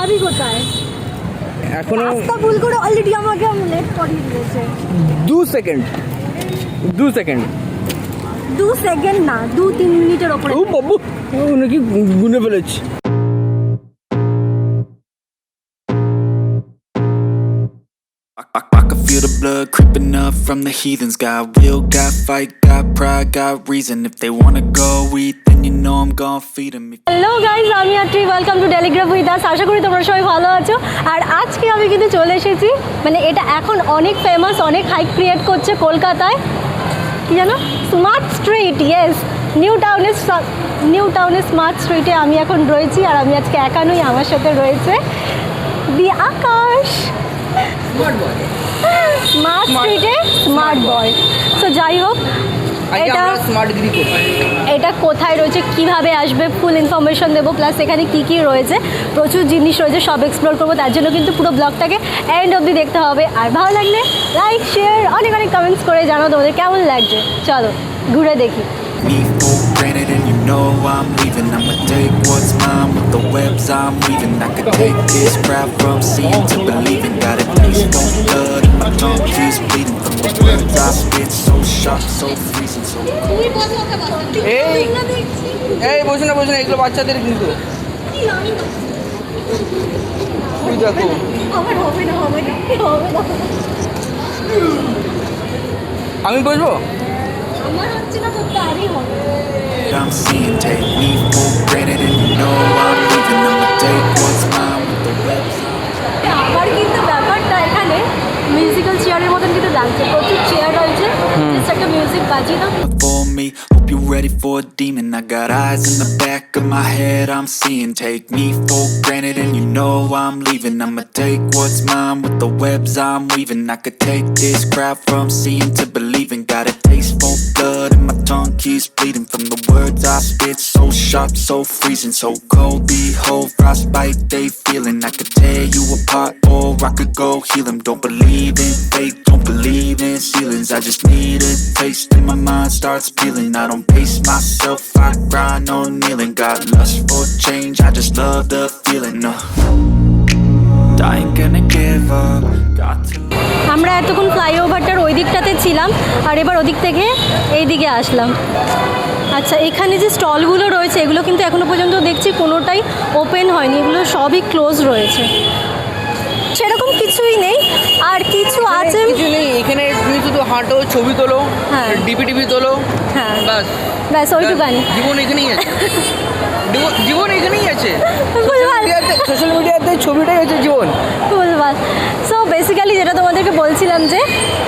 যাবি কোথায়? এখনো রাস্তা ভুল করে অলরেডি আমাকে লেট করিয়ে দিয়েছে। 2 সেকেন্ড 2 সেকেন্ড 2 সেকেন্ড না, 2-3 মিনিটের ওপরে। ও বাবু, ও নাকি গুনে ফেলেছি। I can feel the blood creeping up from the heathens. Got will, got fight, got pride, got reason. If they wanna go eat, then you know I'm gon' feed them. Hello guys, আমি Atri, welcome to ডেলিগ্রাফ with us. আশা করি তোমরা সবাই ভালো আছো। আর আজকে আমি কিন্তু চলে এসেছি, মানে এটা এখন অনেক ফেমাস, অনেক হাইপ ক্রিয়েট করছে কলকাতায়। কি জানো, স্মার্ট স্ট্রিট। ইয়েস, নিউটাউনের স্মার্ট স্ট্রিটে আমি এখন রয়েছি। আর আমি আজকে একা নই, আমার সাথে রয়েছে দি আকাশ। স্মার্ট স্ট্রিটে স্মার্ট বয়। তো যাই হোক, এটা কোথায় রয়েছে, কিভাবে আসবে, ফুল ইনফরমেশন দেবো, প্লাস এখানে কি কি রয়েছে, প্রচুর জিনিস রয়েছে, সব এক্সপ্লোর করবো। তার জন্য কিন্তু পুরো ব্লগটাকে এন্ড অবধি দেখতে হবে। আর ভালো লাগলে লাইক, শেয়ার, অনেক অনেক কমেন্টস করে জানাও তোমাদের কেমন লাগছে। চলো ঘুরে দেখি। Me for granted and you know I'm leaving. I'ma take what's mine with the webs I'm weaving. I could take this crowd from seeing to believing. Got a taste of blood and my tongue keeps bleeding from the words I spit. So sharp, so freezing, so এই বসে না এগুলো বাচ্চাদের কিন্তু। দেখো আমি বসবো। I'm seeing. Take me for granted and you know I'm leaving. I'ma take what's mine with the webs. আমার কিন্তু ব্যাপারটা এখানে মিউজিক্যাল চেয়ারের মতন কিন্তু লাগছে, প্রচুর চেয়ার রয়েছে, জাস্ট একটা মিউজিক বাজিয়ে দাও। For me, hope you're ready for a demon. I got eyes in the back of my head, I'm seeing. Take me for granted and you know I'm leaving. I'ma take what's mine with the webs I'm weaving. I could take this crowd from seeing to believing. Got a taste for blood and my tongue keeps bleeding from the words I spit. So sharp, so freezing, so cold. Behold, frostbite they feeling. I could tear you apart or I could go heal them. Don't believe in fate, don't believe in ceilings. I just need a taste and my mind starts peeling. I don't pace myself, I grind on kneeling. Got lust for change, I just love the feeling. I ain't gonna give up. Got to. আমরা এতক্ষণ ফ্লাইওভারটার ওই দিকটাতে ছিলাম, আর এবার ওদিক থেকে এই দিকে আসলাম। আচ্ছা, এখানে যে স্টলগুলো রয়েছে এগুলো কিন্তু এখনো পর্যন্ত দেখছি কোনোটাই ওপেন হয়নি, এগুলো সবই ক্লোজ রয়েছে, সেরকম কিছুই নেই। আর কিছু আছে, কিছু নেই এখানে, তুমি শুধু হাঁটো, ছবি তোলো, হ্যাঁ, ডিপি তোলো, হ্যাঁ ব্যাস ওইটুকানি। জীবন এখানেই আছে, জীবন এখানেই আছে। সোশ্যাল মিডিয়াতে ছবিটাই হচ্ছে জীবন। ভুলভাল। সো বেসিক্যালি যেটা তোমাদেরকে বলছিলাম যে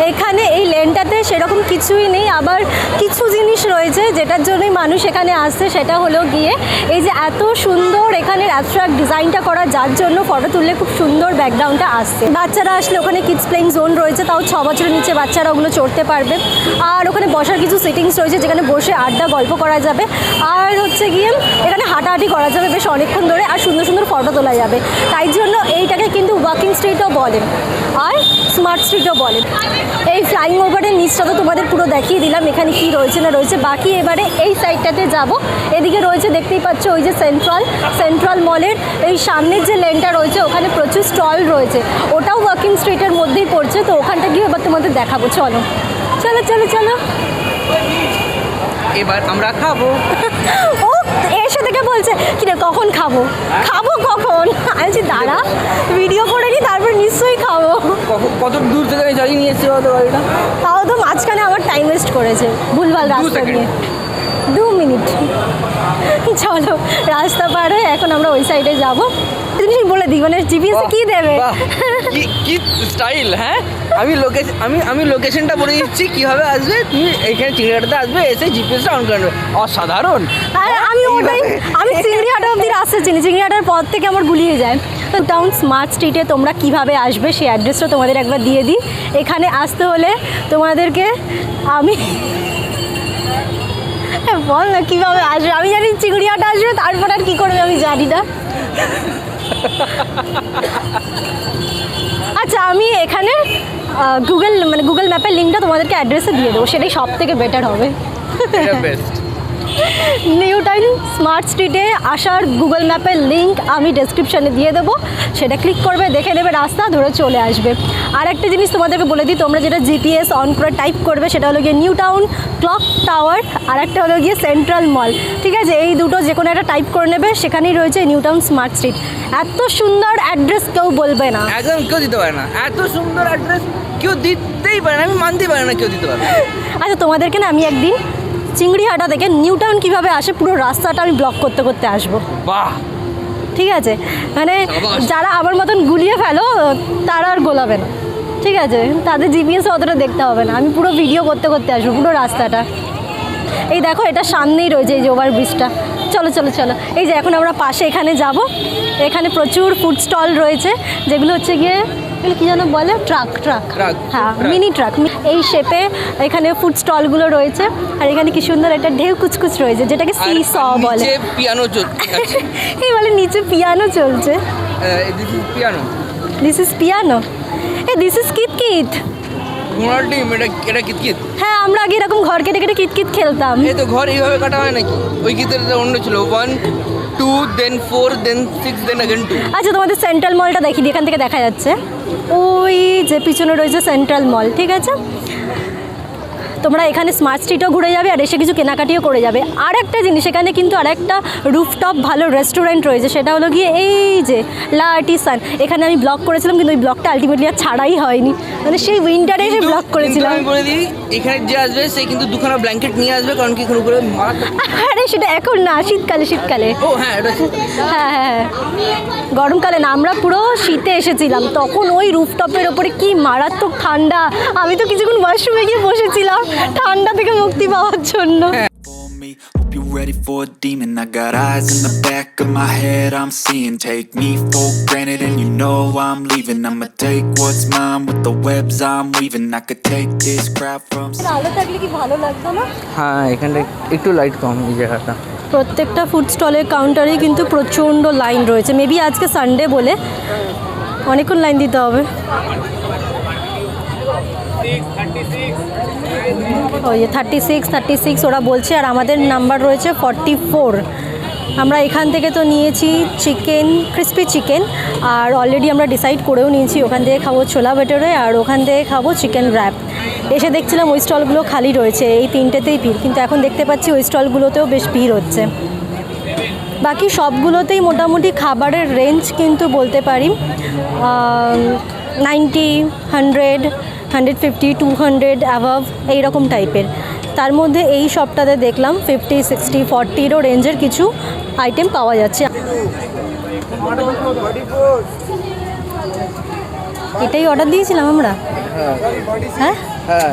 এখানে এই লেনটাতে সেরকম কিছুই নেই, আবার কিছু জিনিস রয়েছে যেটার জন্যই মানুষ এখানে আসছে। সেটা হলো গিয়ে এই যে এত সুন্দর এখানের অ্যাবস্ট্রাক্ট ডিজাইনটা করা, যার জন্য ফটো তুললে খুব সুন্দর ব্যাকগ্রাউন্ডটা আসছে। বাচ্চারা আসলে ওখানে কিডস প্লেইং জোন রয়েছে, তাও 6 বছরের নিচে বাচ্চারা ওগুলো চড়তে পারবে। আর ওখানে বসার কিছু সিটিংস রয়েছে যেখানে বসে আড্ডা গল্প করা যাবে। আর হচ্ছে গিয়ে এখানে হাঁটাহাঁটি করা যাবে বেশ অনেকক্ষণ ধরে, আর সুন্দর সুন্দর ফটো তোলা যাবে। তাই জন্য এইটাকে কিন্তু ওয়াকিং স্ট্রিটও বলেন আর স্মার্ট স্ট্রিটও বলেন। এই ফ্লাইং ওভারের নিচটা তো তোমাদের পুরো দেখিয়ে দিলাম এখানে কি রয়েছে না রয়েছে। বাকি এবারে এই সাইডটাতে যাব। এদিকে রয়েছে, দেখতেই পাচ্ছ, ওই যে সেন্ট্রাল মলের এই সামনের যে লেনটা রয়েছে ওখানে প্রচুর স্টল রয়েছে, ওটাও ওয়াকিং স্ট্রিটের মধ্যেই পড়ছে। তো ওখানটা গিয়ে এবার তোমাদের দেখাবো। চলো চলো চলো চলো, এবার আমরা খাবো। ও এসে থেকে বলছে কি রে, কখন খাবো কখন? আমি দাঁড়া ভিডিও করে নি, তারপর নিশ্চয়ই খাবো। কত দূর থেকে চালিয়ে নিয়ে এসেছি বলতে গাড়িটা, তাও তো মাঝখানে আমার টাইম ওয়েস্ট করেছে ভুলভাল রাস্তা নিয়ে। 2 মিনিট। চলো রাস্তা পার হয়ে এখন আমরা ওই সাইডে যাবো। তুমি বলে দিই, মানে জিপিএস কি দেবে, কি স্টাইল। হ্যাঁ, আমি লোকেশনটা বলে দিচ্ছি কিভাবে আসবে। তুমি এইখানে চিংড়িহাটাতে আসবে, এসে জিপিএসটা অন করবে। অসাধারণ। আর আমি চিংড়িহাটা অব্দি রাস্তা চিনি, চিংড়িহাটার পর থেকে আমার গুলিয়ে যায়। তো টাউন স্মার্ট স্ট্রিটে তোমরা কিভাবে আসবে সেই অ্যাড্রেসটা তোমাদের একবার দিয়ে দিই। এখানে আসতে হলে তোমাদেরকে আমি বল না কীভাবে আসবে। আমি জানি চিংড়িহাটা আসবে, তারপর আর কী করবে আমি জানি না। আচ্ছা, আমি এখানে গুগল ম্যাপের লিঙ্কটা তোমাদেরকে অ্যাড্রেসে দিয়ে দেবো, সেটাই সব থেকে বেটার হবে। নিউটাউন স্মার্ট স্ট্রিটে আসার গুগল ম্যাপের লিঙ্ক আমি ডেসক্রিপশানে দিয়ে দেবো, সেটা ক্লিক করবে, দেখে নেবে, রাস্তা ধরে চলে আসবে। আর একটা জিনিস তোমাদেরকে বলে দিই, তোমরা যেটা জিপিএস অন করে টাইপ করবে সেটা হলো গিয়ে নিউটাউন ক্লক টাওয়ার, আর একটা হলো গিয়ে সেন্ট্রাল মল, ঠিক আছে? এই দুটো যে কোনো একটা টাইপ করে নেবে, সেখানেই রয়েছে নিউটাউন স্মার্ট স্ট্রিট। এত সুন্দর অ্যাড্রেস কেউ বলবে না, একদম কেউ দিতে পারে না, এত সুন্দর অ্যাড্রেস কেউ দিতেই পারে না, আমি মানতেই পারি না কেউ দিতে পারে না। আচ্ছা, তোমাদেরকে না আমি একদিন চিংড়িহাটা থেকে নিউটাউন কিভাবে আসে পুরো রাস্তাটা আমি ব্লক করতে করতে আসবো, বাহ, ঠিক আছে? মানে যারা আমার মতন গুলিয়ে ফেলো তারা আর গোলাবে না, ঠিক আছে? তাদের জিপিএসে অতটা দেখতে হবে না, আমি পুরো ভিডিও করতে করতে আসবো পুরো রাস্তাটা। এই দেখো, এটা সামনেই রয়েছে এই যে ওভারব্রিজটা। চলো চলো চলো, এই যে এখন আমরা পাশে এখানে যাব। এখানে প্রচুর ফুড স্টল রয়েছে, যেগুলো হচ্ছে গিয়ে এগুলো কী যেন বলে, ট্রাক, হ্যাঁ, মিনি ট্রাক, এই শেপে এখানে ফুড স্টলগুলো রয়েছে। আর এখানে কি সুন্দর একটা ঢেউ কুচকুচ রয়েছে, যেটাকে সি স বলে। পিয়ানো চলছে, এই বলে নিচে পিয়ানো চলছে। This is piano, this is piano, this is কিতকিত। ঘোড়ার ডিম, এটা কিতকিত। হ্যাঁ, আমরা আগে এরকম ঘর কেটে কেটে কিতকিত খেলতাম। এই তো ঘর এইভাবে কাটা হয় নাকি? ওই কিতকিতটা অন্য ছিল, 1 2 দেন 4 দেন 6 দেন अगेन 2। আচ্ছা, তোমাদের সেন্ট্রাল মলটা দেখি দিই, এখান থেকে দেখা যাচ্ছে ওই যে পিছনে রয়েছে সেন্ট্রাল মল, ঠিক আছে? তোমরা এখানে স্মার্ট স্ট্রিটও ঘুরে যাবে আর এসে কিছু কেনাকাটিও করে যাবে। আর একটা জিনিস, এখানে কিন্তু আর একটা রুফটপ ভালো রেস্টুরেন্ট রয়েছে, সেটা হলো গিয়ে এই যে লা আর্টিসান। এখানে আমি ব্লগ করেছিলাম, কিন্তু ওই ব্লগটা আলটিমেটলি আর ছাড়াই হয়নি, মানে সেই উইন্টারে এসে ব্লগ করেছিলাম। আমি বলে দিই, এখানে যে আসবে সে কিন্তু দুখানা ব্ল্যাঙ্কেট নিয়ে আসবে, কারণ কি এখানে উপরে আরে সেটা এখন না, শীতকালে, শীতকালে। ও হ্যাঁ, এটা হ্যাঁ হ্যাঁ, গরমকালে না, আমরা পুরো শীতে এসেছিলাম, তখন ওই রুফটপের ওপরে কি মারাত্মক ঠান্ডা। আমি তো কিছুক্ষণ ওয়াশরুমে গিয়ে বসেছিলাম ঠান্ডা থেকে মুক্তি পাওয়ার জন্য। For me, hope you're ready for a demon. I got eyes in the back of my head, I'm seeing. Take me for granted and you know I'm leaving. I'ma take what's mine with the webs I'm weaving. I could take this crowd from আলো থাকলে কি ভালো লাগতো না? হ্যাঁ, এখানটা একটু light কম এই জায়গাটা। প্রত্যেকটা ফুড স্টলের কাউন্টারেই কিন্তু প্রচণ্ড লাইন রয়েছে, মেবি আজকে সানডে বলে অনেকক্ষণ লাইন দিতে হবে। ওই 36 ওরা বলছে, আর আমাদের নাম্বার রয়েছে 44। আমরা এখান থেকে তো নিয়েছি চিকেন, ক্রিস্পি চিকেন, আর অলরেডি আমরা ডিসাইড করেও নিয়েছি ওখান থেকে খাবো ছোলা ভেটোরে আর ওখান থেকে খাবো চিকেন র্যাপ। এসে দেখছিলাম ওই স্টলগুলো খালি রয়েছে, এই তিনটেতেই ভিড়, কিন্তু এখন দেখতে পাচ্ছি ওই স্টলগুলোতেও বেশ ভিড় হচ্ছে। বাকি সবগুলোতেই মোটামুটি খাবারের রেঞ্জ কিন্তু বলতে পারি 90, 100, 150, 200 অ্যাভাব এইরকম টাইপের। তার মধ্যে এই সবটাতে দেখলাম 50, 60, 40রও রেঞ্জের কিছু আইটেম পাওয়া যাচ্ছে। এটাই অর্ডার দিয়েছিলাম আমরা। হ্যাঁ হ্যাঁ,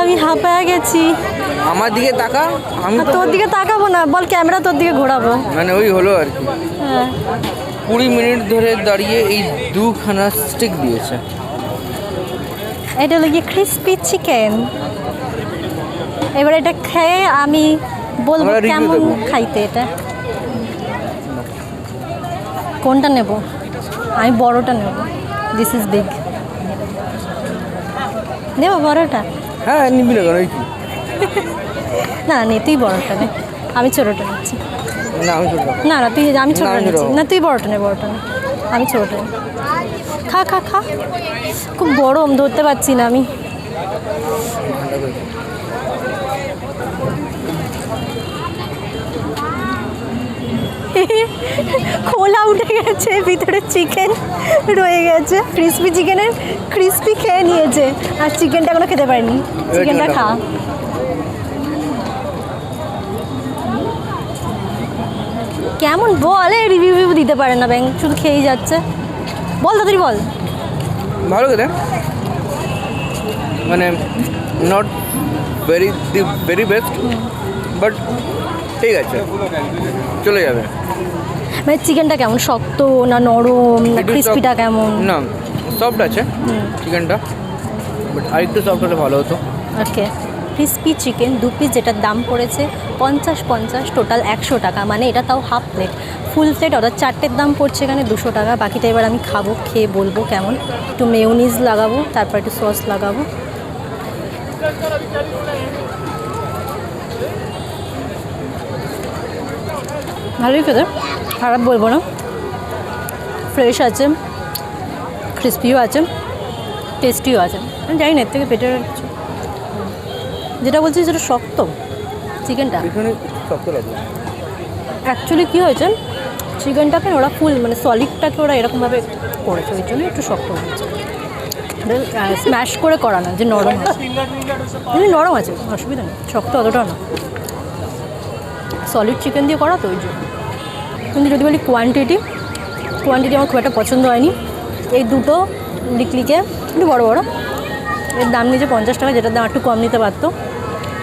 আমি হাঁপায় গেছি। আমার দিকে তাকা, আমি তোর দিকে তাকাবো না, বল ক্যামেরা তোর দিকে ঘোরাবো। মানে ওই হলো আর কি। হ্যাঁ, 20 মিনিট ধরে দাঁড়িয়ে এই দুখানা স্টিক দিয়েছে। এটা হলো গিয়ে ক্রিসপি চিকেন। এবার এটা খেয়ে আমি বলবো আমরা review কেমন দেবো। খাইতে। এটা কোনটা নেব? আমি বড়টা নেব, দিস ইজ বিগ। নেব বড়টা? হ্যাঁ, নিবি না কেন? ওই কি না নে, তুই বড়টা নে, আমি ছোটোটা নিচ্ছি। না, আমি ছোট না না তুই, আমি ছোটোটা আমি নিচ্ছি। ছোটো। না তুই বড়টা নে, বড়টা নে, আমি ছোটোটা নে। খা খা খা, খুব গরম, ধরতে পারছি না আমি। খোলা উঠে গেছে, ভিতরে চিকেন রয়ে গেছে। ক্রিসপি চিকেনের ক্রিসপি খেয়ে নিয়েছে, আর চিকেনটা এখনো খেতে পারিনি। চিকেনটা খা। কেমন বল? রিভিউ দিতে পারে না ব্যাং, শুধু খেয়েই যাচ্ছে। বল তাড়াতাড়ি বল। ভালো খেতে, মানে নট ভেরি বেস্ট, বাট ঠিক আছে, চলে যাবে। মানে চিকেনটা কেমন, শক্ত না নরম না একটু ক্রিসপিটা কেমন? না, সফট আছে চিকেনটা, বাট আরেকটু সফট হলে ভালো হতো। ওকে, ক্রিসপি চিকেন 2 পিস, যেটার দাম পড়েছে 50, টোটাল 100 টাকা। মানে এটা তাও হাফ প্লেট। ফুল প্লেট অর্থাৎ 4টের দাম পড়ছে এখানে 200 টাকা। বাকিটা এবার আমি খাবো, খেয়ে বলবো কেমন। একটু মেয়োনিজ লাগাবো, তারপর একটু সস লাগাবো। ভালোই খেতে, খারাপ বলবো না, ফ্রেশ আছে, ক্রিস্পিও আছে, টেস্টিও আছে। আমি জানি না এর থেকে পেটের কিছু, যেটা বলছি সেটা শক্ত চিকেনটা। এখানে শক্ত লাগে অ্যাকচুয়ালি কী হয়েছে, চিকেনটাকে ওরা ফুল মানে সলিডটাকে ওরা এরকমভাবে করেছে, ওই জন্য একটু শক্ত হয়েছে। স্ম্যাশ করে করা না যে নরম আছে, এমনি নরম আছে, অসুবিধা নেই, শক্ত অতটা না, সলিড চিকেন দিয়ে করা তো ওই জন্য। কিন্তু যদি বলি কোয়ান্টিটি আমার খুব একটা পছন্দ হয়নি। এই দুটো লিকলিকে একটু বড়ো বড়ো, এর দাম নিয়েছে 50 টাকা, যেটার দাম একটু কম নিতে পারতো।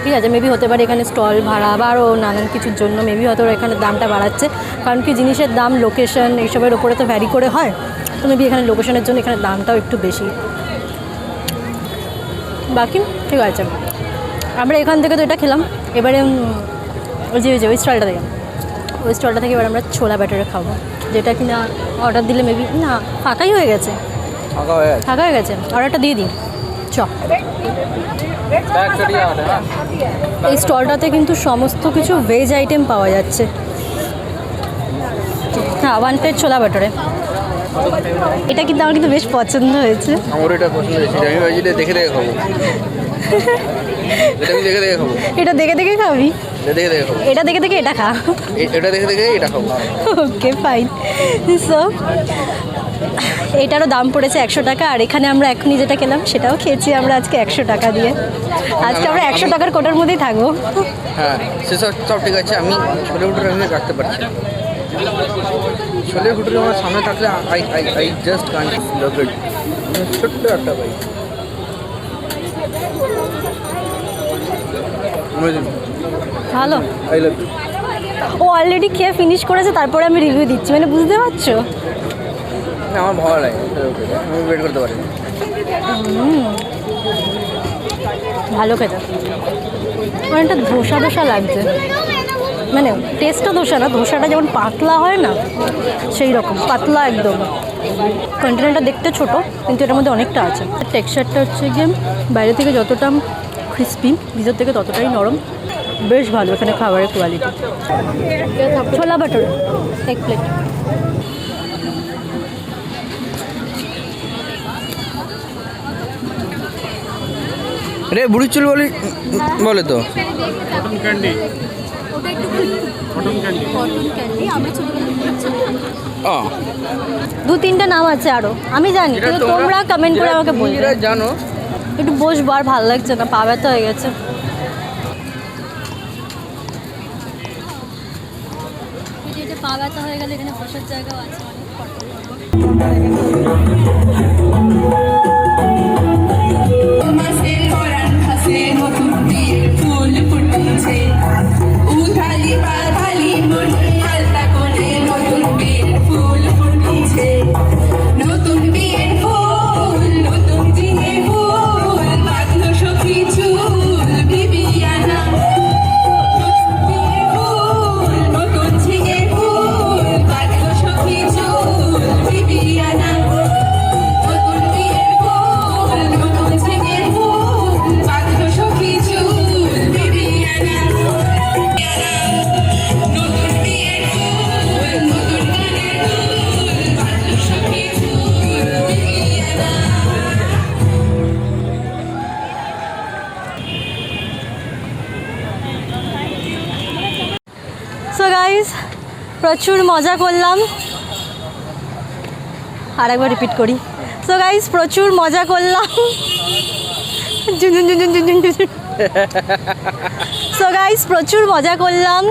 ঠিক আছে, মেবি হতে পারে এখানে স্টল ভাড়া বা আরও নানান কিছুর জন্য মেবি হয়তো ওরা এখানে দামটা বাড়াচ্ছে, কারণ কি জিনিসের দাম লোকেশন এইসবের ওপরে তো ভ্যারি করে হয়, তো মেবি এখানে লোকেশনের জন্য এখানে দামটাও একটু বেশি। বাকি ঠিক আছে, আমরা এখান থেকে তো এটা খেলাম, এবারে ওই স্টলটা থেকে এবার আমরা ছোলা ব্যাটারে খাবো, যেটা কিনা অর্ডার দিলে মেবি না ফাঁকাই হয়ে গেছে, ফাঁকা হয়ে গেছে, অর্ডারটা দিয়ে দিই চ। এই স্টলটাতে কিন্তু সমস্ত কিছু ভেজ আইটেম পাওয়া যাচ্ছে। হ্যাঁ, 1 প্লেট ছোলা বাটারে, এটা কিন্তু আমার কিন্তু বেশ পছন্দ হয়েছে। আমার এটা পছন্দ হয়েছে, আমি ভাবছি দেখে খাবো। এটা আমি দেখে খাবো। এটা দেখে খাবি? এটা দেখে এটা খা। এটা দেখে এটা খাবো। Okay fine. সো এটারও দাম পড়েছে 100 টাকা, আর এখানে আমরা এখনই যেটা খেলাম সেটাও খেয়েছি আমরা আজকে 100 টাকা দিয়ে। আজকে আমরা 100 টাকার কোটার মধ্যেই থাকবো। হ্যাঁ, সেসব সব ঠিক আছে, আমি ছোলে ভুটুরে আমি রাখতে পারছি না। ছোলে ভুটুরে আমার সামনে থাকলে I just can't love it. ছোট্ট একটা ভাই, ভালো, আই লাভ ইউ। ও অলরেডি খেয়ে ফিনিশ করেছে, তারপরে আমি রিভিউ দিচ্ছি, মানে বুঝতে পারছো? না, আমার ভালো লাগে, আমি ওয়েট করতে পারি না। ভালো খেতে, অনেকটা ধোসা লাগছে, মানে টেস্টটা ধোসাটা যেমন পাতলা হয় না সেই রকম পাতলা একদম। কন্টেনারটা দেখতে ছোট, কিন্তু এটার মধ্যে অনেকটা আছে। টেক্সচারটা হচ্ছে গিয়ে বাইরে থেকে যতটা ক্রিস্পি, ভিতর থেকে ততটাই নরম, বেশ ভালো এখানে খাবারের কোয়ালিটি। ছোলা বাটার 1 প্লেট। রে বুড়ি চুল বলে তো ক্যান্ডি ও 2-3টা নাম আছে আরো, আমি জানি, কিন্তু তোমরা কমেন্ট করে আমাকে বলবে। জানো একটু বসবো, আর ভালো লাগছে না, পা ব্যথা হয়ে গেছে। পা ব্যথা হয়ে গেলে এখানে বসার জায়গাও আছে সো গাইস, প্রচুর মজা করলাম, আর একবার রিপিট করি। সো গাইস, প্রচুর মজা করলাম। সো গাইস, প্রচুর মজা করলাম,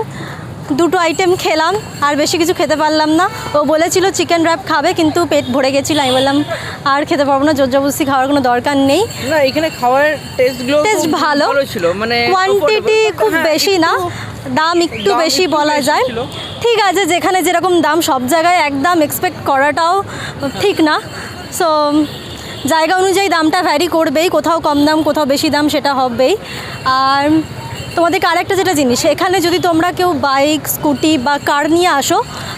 2টো আইটেম খেলাম, আর বেশি কিছু খেতে পারলাম না। ও বলেছিল চিকেন র্যাপ খাবে, কিন্তু পেট ভরে গেছিলো, আমি বললাম আর খেতে পারবো না, জোর জবরদস্তি খাওয়ার কোনো দরকার নেই। না, এখানে খাবারের টেস্ট ভালো ছিল, মানে কোয়ান্টিটি খুব বেশি না, দাম একটু বেশি বলা যায়। ঠিক আছে, যেখানে যেরকম দাম সব জায়গায় একদম এক্সপেক্ট করাটাও ঠিক না। সো জায়গা অনুযায়ী দামটা ভ্যারি করবেই, কোথাও কম দাম কোথাও বেশি দাম সেটা হবেই। আর তোমাদেরকে আরেকটা যেটা জিনিস, এখানে যদি তোমরা কেউ বাইক স্কুটি বা কার নিয়ে আসো,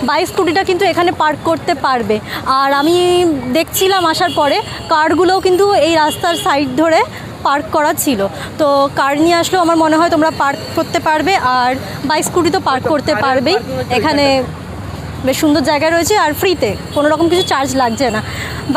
বাইক স্কুটিটা কিন্তু এখানে পার্ক করতে পারবে। আর আমি দেখছিলাম আসার পরে কারগুলোও কিন্তু এই রাস্তার সাইড ধরে পার্ক করা ছিল, তো কার নিয়ে আসলেও আমার মনে হয় তোমরা পার্ক করতে পারবে, আর বাইক স্কুটি তো পার্ক করতে পারবেই। এখানে বেশ সুন্দর জায়গা রয়েছে আর ফ্রিতে, কোনো রকম কিছু চার্জ লাগছে না।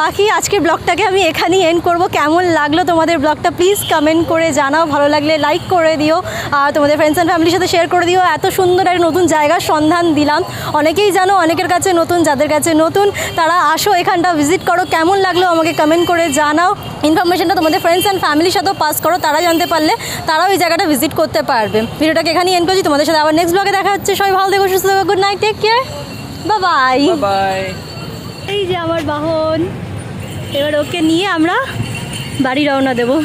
বাকি আজকের ব্লগটাকে আমি এখানেই এন্ড করব। কেমন লাগলো তোমাদের ব্লগটা প্লিজ কমেন্ট করে জানাও, ভালো লাগলে লাইক করে দিও আর তোমাদের ফ্রেন্ডস অ্যান্ড ফ্যামিলির সাথে শেয়ার করে দিও। এত সুন্দর একটা নতুন জায়গার সন্ধান দিলাম, অনেকেই জানো, অনেকের কাছে নতুন, যাদের কাছে নতুন তারা আসো, এখানটা ভিজিট করো। কেমন লাগলো আমাকে কমেন্ট করে জানাও, ইনফরমেশনটা তোমাদের ফ্রেন্ডস অ্যান্ড ফ্যামিলির সাথেও পাস করো, তারা জানতে পারলে তারাও এই জায়গাটা ভিজিট করতে পারবে। ভিডিওটাকে এখানেই এন্ড করছি, তোমাদের সাথে আবার নেক্সট ব্লগে দেখা হচ্ছে। সবাই ভালো থেকো, সুস্থ থেকো, good night, take care, bye bye. এই যে আমার বাহন, এবার ওকে নিয়ে আমরা বাড়ি রওনা দেবো।